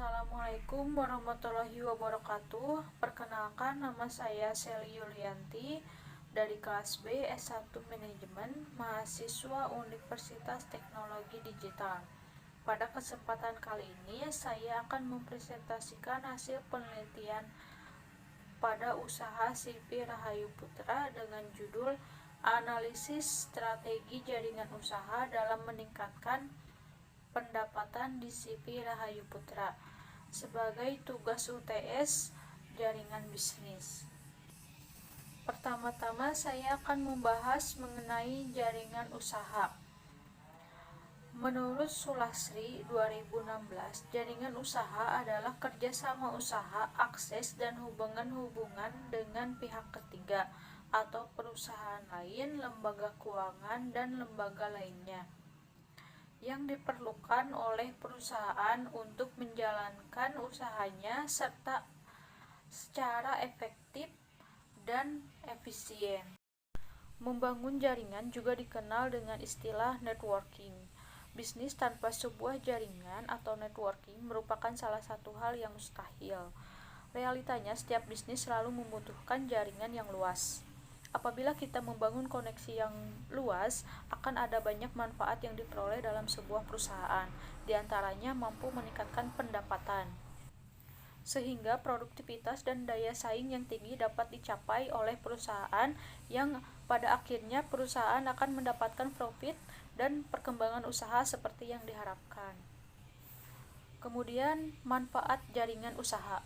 Assalamualaikum warahmatullahi wabarakatuh. Perkenalkan, nama saya Sally Yulianti dari kelas B S1 Manajemen, mahasiswa Universitas Teknologi Digital. Pada kesempatan kali ini, saya akan mempresentasikan hasil penelitian pada usaha CV Rahayu Putra dengan judul Analisis Strategi Jaringan Usaha dalam Meningkatkan Pendapatan di CV Rahayu Putra sebagai tugas UTS jaringan bisnis. Pertama-tama saya akan membahas mengenai jaringan usaha. Menurut Sulastri 2016, jaringan usaha adalah kerjasama usaha, akses, dan hubungan-hubungan dengan pihak ketiga atau perusahaan lain, lembaga keuangan, dan lembaga lainnya yang diperlukan oleh perusahaan untuk menjalankan usahanya serta secara efektif dan efisien. Membangun jaringan juga dikenal dengan istilah networking. Bisnis tanpa sebuah jaringan atau networking merupakan salah satu hal yang mustahil. Realitanya, setiap bisnis selalu membutuhkan jaringan yang luas. Apabila kita membangun koneksi yang luas, akan ada banyak manfaat yang diperoleh dalam sebuah perusahaan. Di antaranya mampu meningkatkan pendapatan, sehingga produktivitas dan daya saing yang tinggi dapat dicapai oleh perusahaan yang pada akhirnya perusahaan akan mendapatkan profit dan perkembangan usaha seperti yang diharapkan. Kemudian, manfaat jaringan usaha.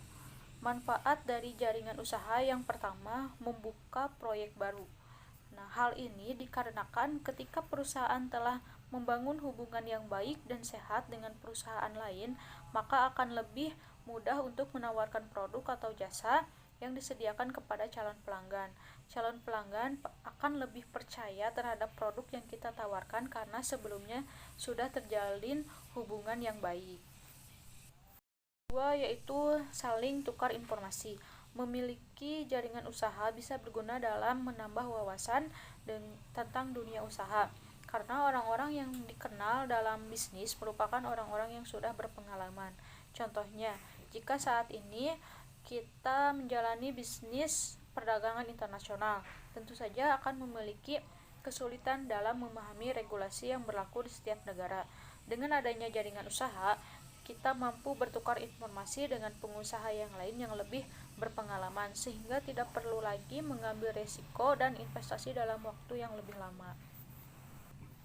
Manfaat dari jaringan usaha yang pertama, membuka proyek baru. Nah, hal ini dikarenakan ketika perusahaan telah membangun hubungan yang baik dan sehat dengan perusahaan lain, maka akan lebih mudah untuk menawarkan produk atau jasa yang disediakan kepada calon pelanggan. Calon pelanggan akan lebih percaya terhadap produk yang kita tawarkan karena sebelumnya sudah terjalin hubungan yang baik. Kedua, yaitu saling tukar informasi. Memiliki jaringan usaha bisa berguna dalam menambah wawasan tentang dunia usaha, karena orang-orang yang dikenal dalam bisnis merupakan orang-orang yang sudah berpengalaman. Contohnya, jika saat ini kita menjalani bisnis perdagangan internasional, tentu saja akan memiliki kesulitan dalam memahami regulasi yang berlaku di setiap negara. Dengan adanya jaringan usaha, kita mampu bertukar informasi dengan pengusaha yang lain yang lebih berpengalaman, sehingga tidak perlu lagi mengambil resiko dan investasi dalam waktu yang lebih lama.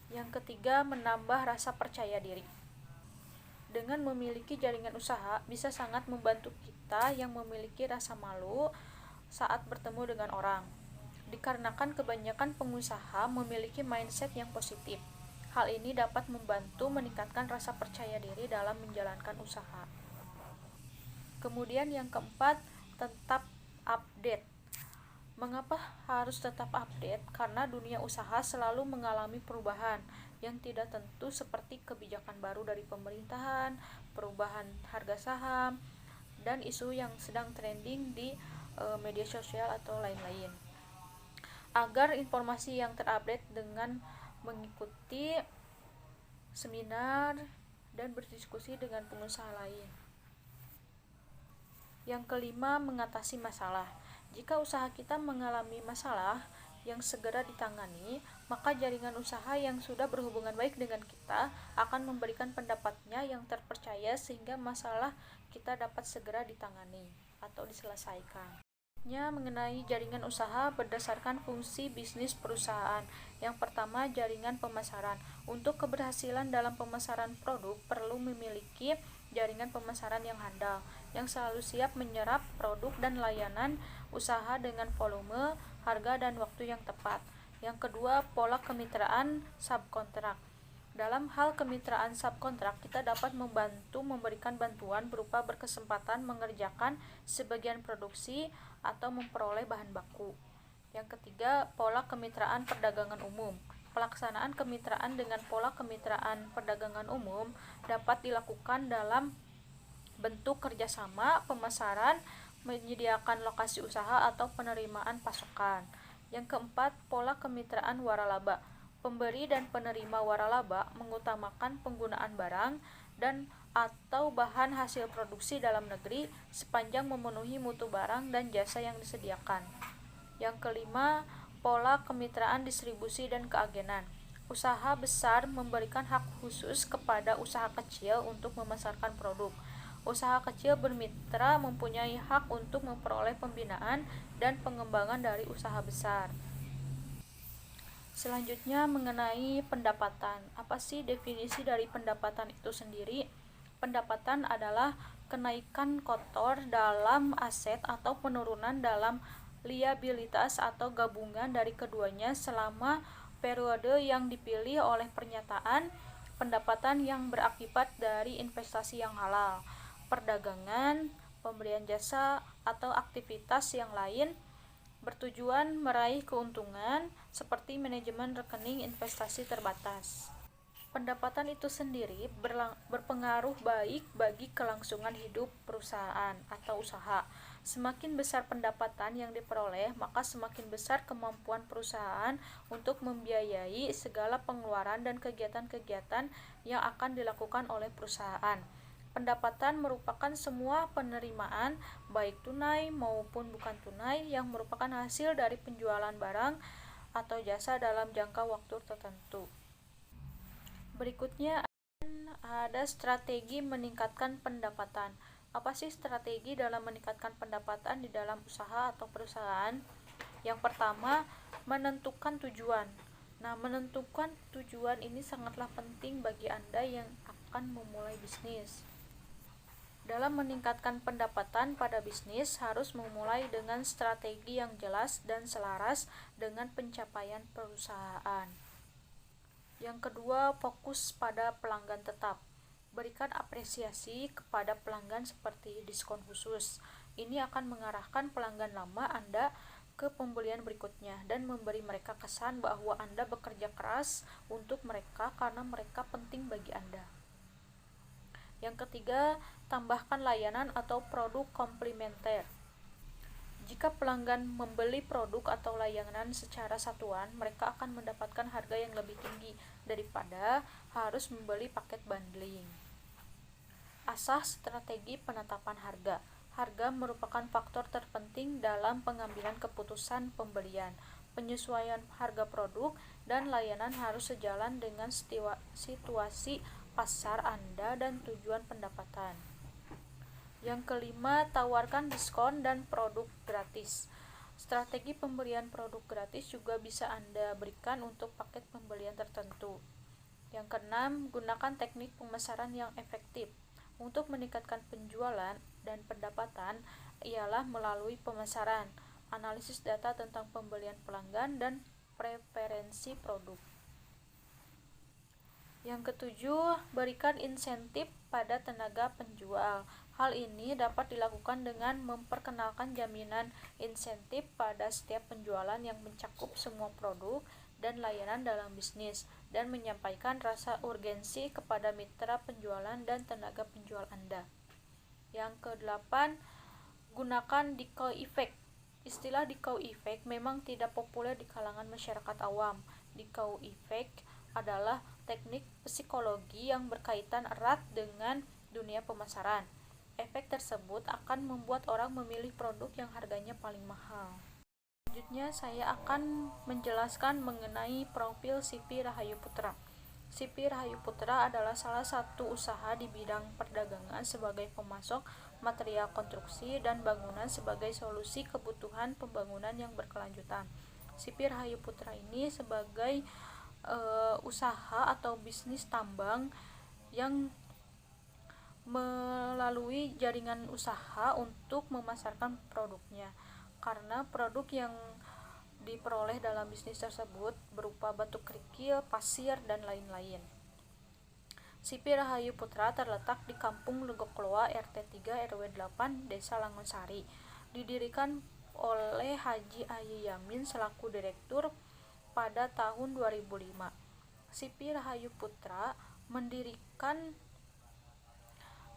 Yang ketiga, menambah rasa percaya diri. Dengan memiliki jaringan usaha, bisa sangat membantu kita yang memiliki rasa malu saat bertemu dengan orang, dikarenakan kebanyakan pengusaha memiliki mindset yang positif. Hal ini dapat membantu meningkatkan rasa percaya diri dalam menjalankan usaha. Kemudian yang keempat, tetap update. Mengapa harus tetap update? Karena dunia usaha selalu mengalami perubahan yang tidak tentu seperti kebijakan baru dari pemerintahan, perubahan harga saham, dan isu yang sedang trending di media sosial atau lain-lain. Agar informasi yang terupdate dengan mengikuti seminar dan berdiskusi dengan pengusaha lain. Yang kelima, mengatasi masalah. Jika usaha kita mengalami masalah yang segera ditangani, maka jaringan usaha yang sudah berhubungan baik dengan kita akan memberikan pendapatnya yang terpercaya sehingga masalah kita dapat segera ditangani atau diselesaikan. Mengenai jaringan usaha berdasarkan fungsi bisnis perusahaan. Yang pertama, jaringan pemasaran. Untuk keberhasilan dalam pemasaran produk perlu memiliki jaringan pemasaran yang handal, yang selalu siap menyerap produk dan layanan usaha dengan volume, harga, dan waktu yang tepat. Yang kedua, pola kemitraan subkontrak. Dalam hal kemitraan subkontrak, kita dapat memberikan bantuan berupa berkesempatan mengerjakan sebagian produksi atau memperoleh bahan baku. Yang ketiga, pola kemitraan perdagangan umum. Pelaksanaan kemitraan dengan pola kemitraan perdagangan umum dapat dilakukan dalam bentuk kerjasama, pemasaran, menyediakan lokasi usaha, atau penerimaan pasokan. Yang keempat, pola kemitraan waralaba. Pemberi dan penerima waralaba mengutamakan penggunaan barang dan atau bahan hasil produksi dalam negeri sepanjang memenuhi mutu barang dan jasa yang disediakan. Yang kelima, pola kemitraan distribusi dan keagenan. Usaha besar memberikan hak khusus kepada usaha kecil untuk memasarkan produk. Usaha kecil bermitra mempunyai hak untuk memperoleh pembinaan dan pengembangan dari usaha besar. Selanjutnya mengenai pendapatan. Apa sih definisi dari pendapatan itu sendiri? Pendapatan adalah kenaikan kotor dalam aset atau penurunan dalam liabilitas atau gabungan dari keduanya selama periode yang dipilih oleh pernyataan pendapatan yang berakibat dari investasi yang halal, perdagangan, pemberian jasa, atau aktivitas yang lain bertujuan meraih keuntungan seperti manajemen rekening investasi terbatas. Pendapatan itu sendiri berpengaruh baik bagi kelangsungan hidup perusahaan atau usaha. Semakin besar pendapatan yang diperoleh, maka semakin besar kemampuan perusahaan untuk membiayai segala pengeluaran dan kegiatan-kegiatan yang akan dilakukan oleh perusahaan. Pendapatan merupakan semua penerimaan, baik tunai maupun bukan tunai, yang merupakan hasil dari penjualan barang atau jasa dalam jangka waktu tertentu. Berikutnya ada strategi meningkatkan pendapatan. Apa sih strategi dalam meningkatkan pendapatan di dalam usaha atau perusahaan? Yang pertama, menentukan tujuan. Nah, menentukan tujuan ini sangatlah penting bagi Anda yang akan memulai bisnis. Dalam meningkatkan pendapatan pada bisnis harus memulai dengan strategi yang jelas dan selaras dengan pencapaian perusahaan. Yang kedua, fokus pada pelanggan tetap. Berikan apresiasi kepada pelanggan seperti diskon khusus. Ini akan mengarahkan pelanggan lama Anda ke pembelian berikutnya dan memberi mereka kesan bahwa Anda bekerja keras untuk mereka karena mereka penting bagi Anda. Yang ketiga, tambahkan layanan atau produk komplementer. Jika pelanggan membeli produk atau layanan secara satuan, mereka akan mendapatkan harga yang lebih tinggi daripada harus membeli paket bundling. Asah strategi penetapan harga. Harga merupakan faktor terpenting dalam pengambilan keputusan pembelian. Penyesuaian harga produk dan layanan harus sejalan dengan situasi pasar Anda dan tujuan pendapatan. Yang kelima, tawarkan diskon dan produk gratis. Strategi pemberian produk gratis juga bisa Anda berikan untuk paket pembelian tertentu. Yang keenam, gunakan teknik pemasaran yang efektif. Untuk meningkatkan penjualan dan pendapatan ialah melalui pemasaran, analisis data tentang pembelian pelanggan, dan preferensi produk. Yang ketujuh, berikan insentif pada tenaga penjual. Hal ini dapat dilakukan dengan memperkenalkan jaminan insentif pada setiap penjualan yang mencakup semua produk dan layanan dalam bisnis, dan menyampaikan rasa urgensi kepada mitra penjualan dan tenaga penjual Anda. Yang kedelapan, gunakan decoy effect. Istilah decoy effect memang tidak populer di kalangan masyarakat awam. Decoy effect adalah teknik psikologi yang berkaitan erat dengan dunia pemasaran. Efek tersebut akan membuat orang memilih produk yang harganya paling mahal. Selanjutnya saya akan menjelaskan mengenai profil Sipi Rahayu Putra. Sipi Rahayu Putra adalah salah satu usaha di bidang perdagangan sebagai pemasok material konstruksi dan bangunan sebagai solusi kebutuhan pembangunan yang berkelanjutan. Sipi Rahayu Putra ini sebagai usaha atau bisnis tambang yang melalui jaringan usaha untuk memasarkan produknya, karena produk yang diperoleh dalam bisnis tersebut berupa batu kerikil, pasir, dan lain-lain. Sipi Rahayu Putra terletak di Kampung Legokloa RT 3 RW 8 Desa Langonsari. Didirikan oleh Haji Ayi Yamin selaku direktur pada tahun 2005. Sipi Rahayu Putra mendirikan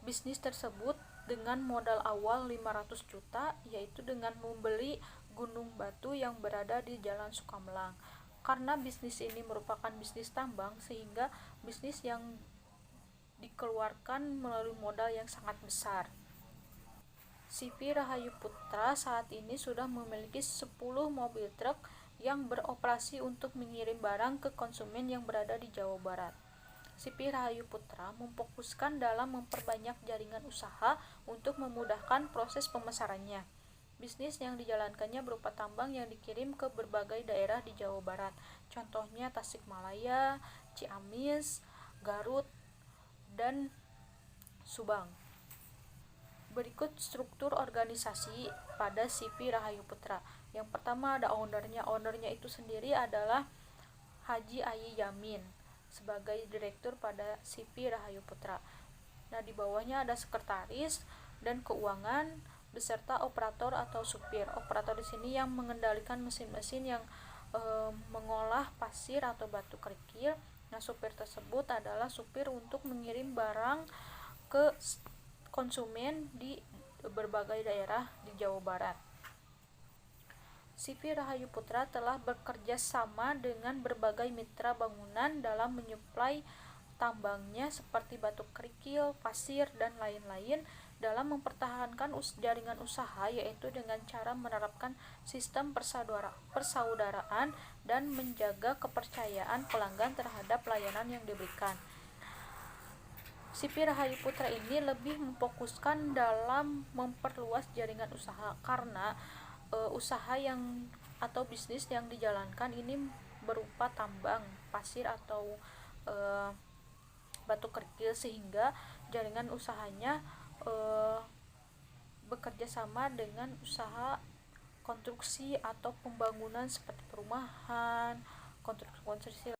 bisnis tersebut dengan modal awal 500 juta, yaitu dengan membeli gunung batu yang berada di Jalan Sukamelang. Karena bisnis ini merupakan bisnis tambang, sehingga bisnis yang dikeluarkan melalui modal yang sangat besar. CV Rahayu Putra saat ini sudah memiliki 10 mobil truk yang beroperasi untuk mengirim barang ke konsumen yang berada di Jawa Barat. CV Rahayu Putra memfokuskan dalam memperbanyak jaringan usaha untuk memudahkan proses pemasarannya. Bisnis yang dijalankannya berupa tambang yang dikirim ke berbagai daerah di Jawa Barat, contohnya Tasikmalaya, Ciamis, Garut, dan Subang. Berikut struktur organisasi pada CV Rahayu Putra. Yang pertama ada ownernya. Ownernya itu sendiri adalah Haji Ayi Yamin sebagai direktur pada CV Rahayu Putra. Nah, di bawahnya ada sekretaris dan keuangan beserta operator atau supir. Operator di sini yang mengendalikan mesin-mesin yang mengolah pasir atau batu kerikil. Nah, supir tersebut adalah supir untuk mengirim barang ke konsumen di berbagai daerah di Jawa Barat. CV Rahayu Putra telah bekerja sama dengan berbagai mitra bangunan dalam menyuplai tambangnya seperti batu kerikil, pasir, dan lain-lain dalam mempertahankan jaringan usaha, yaitu dengan cara menerapkan sistem persaudaraan dan menjaga kepercayaan pelanggan terhadap layanan yang diberikan. CV Rahayu Putra ini lebih memfokuskan dalam memperluas jaringan usaha karena usaha yang atau bisnis yang dijalankan ini berupa tambang, pasir atau batu kerikil, sehingga jaringan usahanya bekerja sama dengan usaha konstruksi atau pembangunan seperti perumahan, konstruksi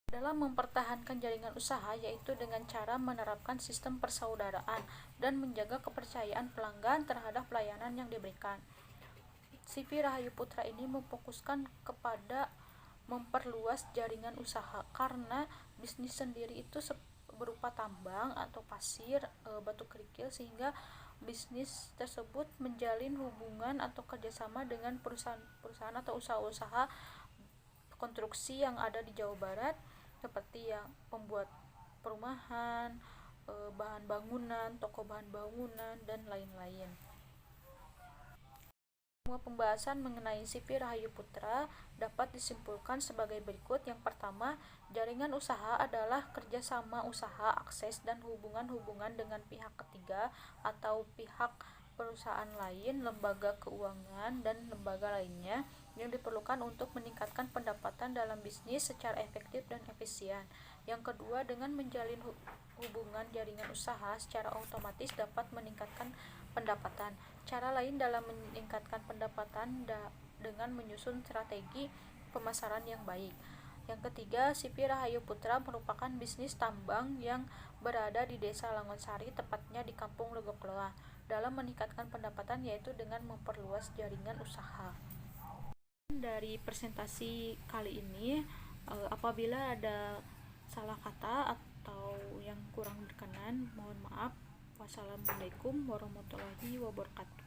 dalam mempertahankan jaringan usaha, yaitu dengan cara menerapkan sistem persaudaraan dan menjaga kepercayaan pelanggan terhadap pelayanan yang diberikan. CV Rahayu Putra ini memfokuskan kepada memperluas jaringan usaha karena bisnis sendiri itu berupa tambang atau pasir, batu kerikil, sehingga bisnis tersebut menjalin hubungan atau kerjasama dengan perusahaan atau usaha-usaha konstruksi yang ada di Jawa Barat, seperti yang pembuat perumahan, bahan bangunan, toko bahan bangunan, dan lain-lain. Semua pembahasan mengenai CV Rahayu Putra dapat disimpulkan sebagai berikut. Yang pertama, jaringan usaha adalah kerjasama usaha, akses, dan hubungan-hubungan dengan pihak ketiga atau pihak perusahaan lain, lembaga keuangan, dan lembaga lainnya yang diperlukan untuk meningkatkan pendapatan dalam bisnis secara efektif dan efisien. Yang kedua, dengan menjalin hubungan jaringan usaha secara otomatis dapat meningkatkan pendapatan. Cara lain dalam meningkatkan pendapatan dengan menyusun strategi pemasaran yang baik. Yang ketiga, CV Rahayu Putra merupakan bisnis tambang yang berada di Desa Langonsari, tepatnya di Kampung Logokloa, dalam meningkatkan pendapatan yaitu dengan memperluas jaringan usaha. Dari presentasi kali ini, apabila ada salah kata atau yang kurang berkenan, mohon maaf. Wassalamualaikum warahmatullahi wabarakatuh.